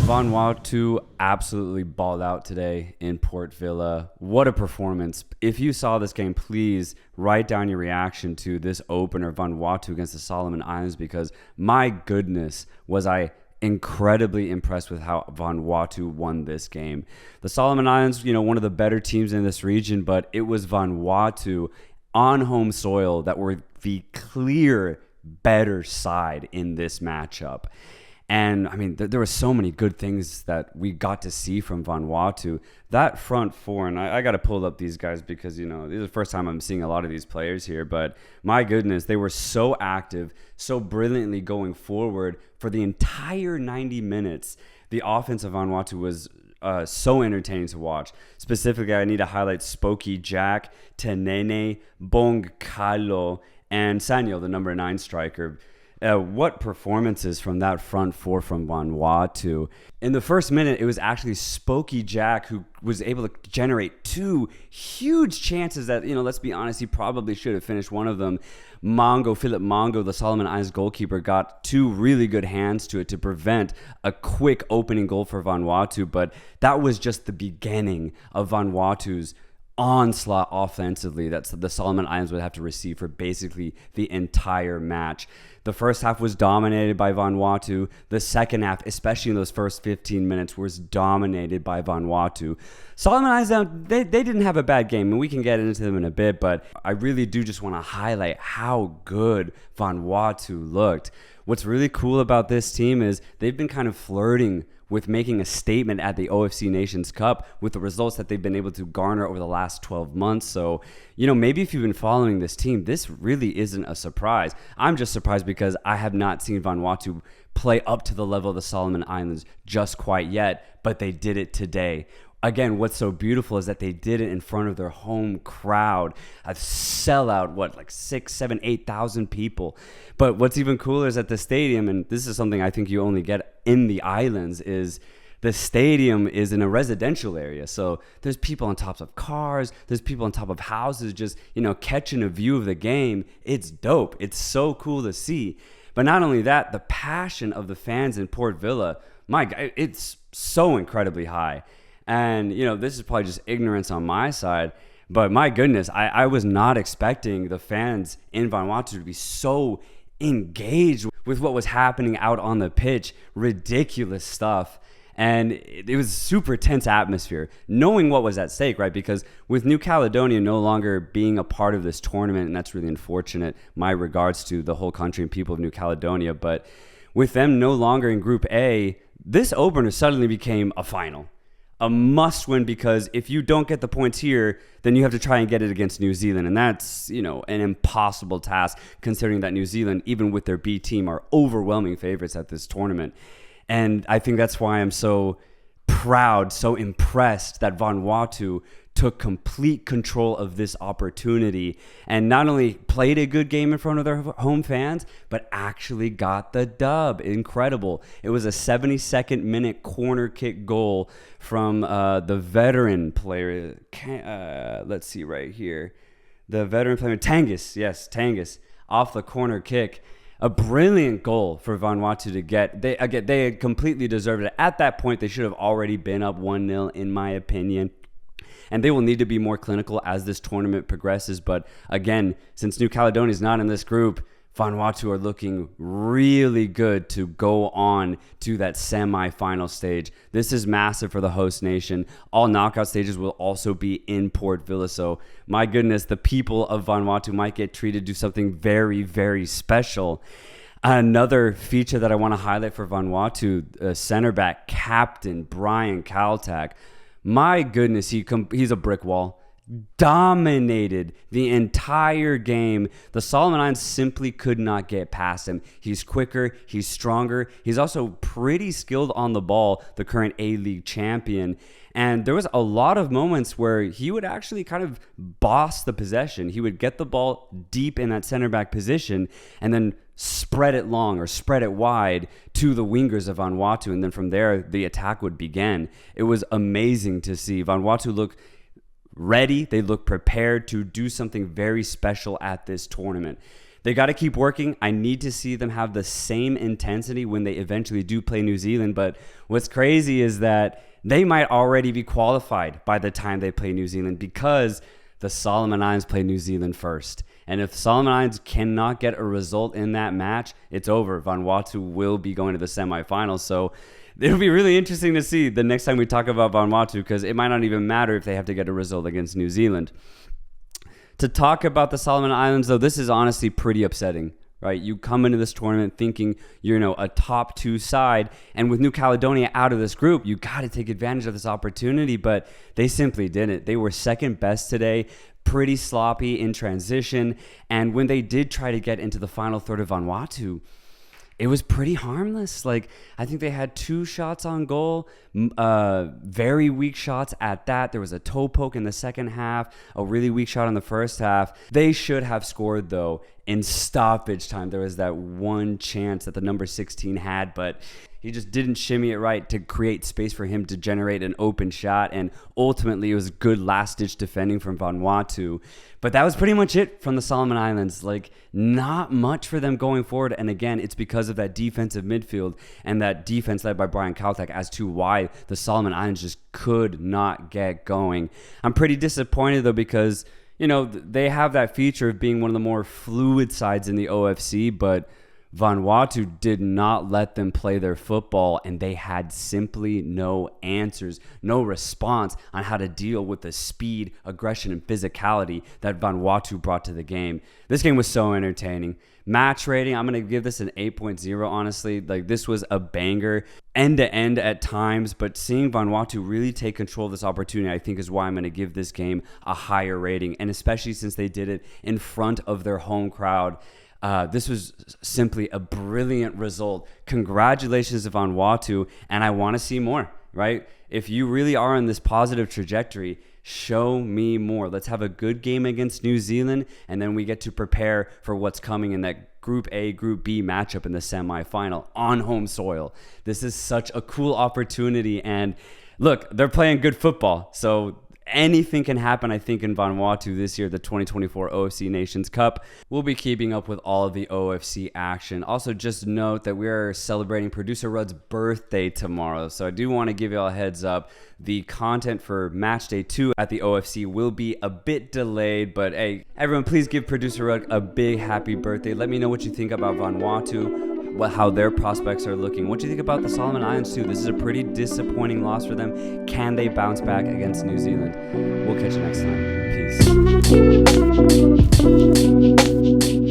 Vanuatu absolutely balled out today in Port Vila. What a performance. If you saw this game, please write down your reaction to this opener, Vanuatu against the Solomon Islands, because my goodness, was I incredibly impressed with how Vanuatu won this game. The Solomon Islands, one of the better teams in this region, but it was Vanuatu on home soil that were the clear better side in this matchup. And I mean, there were so many good things that we got to see from Vanuatu. That front four, and I got to pull up these guys because, this is the first time I'm seeing a lot of these players here. But my goodness, they were so active, so brilliantly going forward for the entire 90 minutes. The offense of Vanuatu was so entertaining to watch. Specifically, I need to highlight Spokey Jack, Tenene, Bong Kalo, and Sanyo, the number 9 striker. What performances from that front four from Vanuatu. In the first minute, it was actually Spokey Jack who was able to generate 2 huge chances that, let's be honest, he probably should have finished one of them. Philip Mongo, the Solomon Islands goalkeeper, got 2 really good hands to it to prevent a quick opening goal for Vanuatu, but that was just the beginning of Vanuatu's onslaught offensively that the Solomon Islands would have to receive for basically the entire match. The first half was dominated by Vanuatu. The second half, especially in those first 15 minutes, was dominated by Vanuatu. Solomon Islands, they didn't have a bad game, and we can get into them in a bit, but I really do just want to highlight how good Vanuatu looked. What's really cool about this team is they've been kind of flirting with making a statement at the OFC Nations Cup with the results that they've been able to garner over the last 12 months. So, maybe if you've been following this team, this really isn't a surprise. I'm just surprised because I have not seen Vanuatu play up to the level of the Solomon Islands just quite yet, but they did it today. Again, what's so beautiful is that they did it in front of their home crowd, a sellout, 6, 7, 8,000 people. But what's even cooler is at the stadium, and this is something I think you only get in the islands, is the stadium is in a residential area. So there's people on tops of cars, there's people on top of houses just, catching a view of the game. It's dope. It's so cool to see. But not only that, the passion of the fans in Port Vila, my God, it's so incredibly high. And, this is probably just ignorance on my side, but my goodness, I was not expecting the fans in Vanuatu to be so engaged with what was happening out on the pitch. Ridiculous stuff. And it was super tense atmosphere, knowing what was at stake, right? Because with New Caledonia no longer being a part of this tournament, and that's really unfortunate, my regards to the whole country and people of New Caledonia, but with them no longer in Group A, this opener suddenly became a final. A must win, because if you don't get the points here, then you have to try and get it against New Zealand. And that's, an impossible task, considering that New Zealand, even with their B team, are overwhelming favorites at this tournament. And I think that's why I'm so proud, so impressed that Vanuatu took complete control of this opportunity and not only played a good game in front of their home fans, but actually got the dub. Incredible. It was a 72nd minute corner kick goal from the veteran player. Let's see right here. The veteran player, Tangus. Yes, Tangus, off the corner kick. A brilliant goal for Vanuatu to get. They had completely deserved it. At that point, they should have already been up 1-0, in my opinion. And they will need to be more clinical as this tournament progresses. But again, since New Caledonia is not in this group, Vanuatu are looking really good to go on to that semi-final stage. This is massive for the host nation. All knockout stages will also be in Port Vila. So my goodness, the people of Vanuatu might get treated to something very, very special. Another feature that I want to highlight for Vanuatu, center back captain Brian Kaltak. My goodness, he's a brick wall. Dominated the entire game. The Solomon Islands simply could not get past him. He's quicker, he's stronger. He's also pretty skilled on the ball, the current A-League champion. And there was a lot of moments where he would actually kind of boss the possession. He would get the ball deep in that center back position and then spread it long or spread it wide to the wingers of Vanuatu. And then from there, the attack would begin. It was amazing to see Vanuatu look ready. They look prepared to do something very special at this tournament. They got to keep working. I need to see them have the same intensity when they eventually do play New Zealand. But what's crazy is that they might already be qualified by the time they play New Zealand, because the Solomon Islands play New Zealand first. And if Solomon Islands cannot get a result in that match, it's over. Vanuatu will be going to the semifinals. So it'll be really interesting to see the next time we talk about Vanuatu, because it might not even matter if they have to get a result against New Zealand. To talk about the Solomon Islands, though, this is honestly pretty upsetting, right? You come into this tournament thinking you're, a top 2 side, and with New Caledonia out of this group, you got to take advantage of this opportunity, but they simply didn't. They were second best today, pretty sloppy in transition, and when they did try to get into the final third of Vanuatu, it was pretty harmless. Like, I think they had 2 shots on goal, very weak shots at that. There was a toe poke in the second half, a really weak shot in the first half. They should have scored, though, in stoppage time. There was that one chance that the number 16 had, but he just didn't shimmy it right to create space for him to generate an open shot. And ultimately, it was good last-ditch defending from Vanuatu. But that was pretty much it from the Solomon Islands. Like, not much for them going forward. And again, it's because of that defensive midfield and that defense led by Brian Kautak as to why the Solomon Islands just could not get going. I'm pretty disappointed, though, because they have that feature of being one of the more fluid sides in the OFC, but Vanuatu did not let them play their football, and they had simply no answers, no response on how to deal with the speed, aggression, and physicality that Vanuatu brought to the game. This game was so entertaining. Match rating, I'm going to give this an 8.0, honestly. Like, this was a banger, end-to-end at times, but seeing Vanuatu really take control of this opportunity, I think, is why I'm going to give this game a higher rating, and especially since they did it in front of their home crowd. This was simply a brilliant result. Congratulations to Vanuatu, and I want to see more, right? If you really are on this positive trajectory, show me more. Let's have a good game against New Zealand, and then we get to prepare for what's coming in that Group A, Group B matchup in the semifinal on home soil. This is such a cool opportunity, and look, they're playing good football, so anything can happen, I think, in Vanuatu this year, the 2024 OFC Nations Cup. We'll be keeping up with all of the OFC action. Also, just note that we are celebrating Producer Rudd's birthday tomorrow, so I do want to give you all a heads up. The content for match day 2 at the OFC will be a bit delayed, but hey, everyone, please give Producer Rudd a big happy birthday. Let me know what you think about Vanuatu, how their prospects are looking. What do you think about the Solomon Islands too? This is a pretty disappointing loss for them. Can they bounce back against New Zealand? We'll catch you next time. Peace.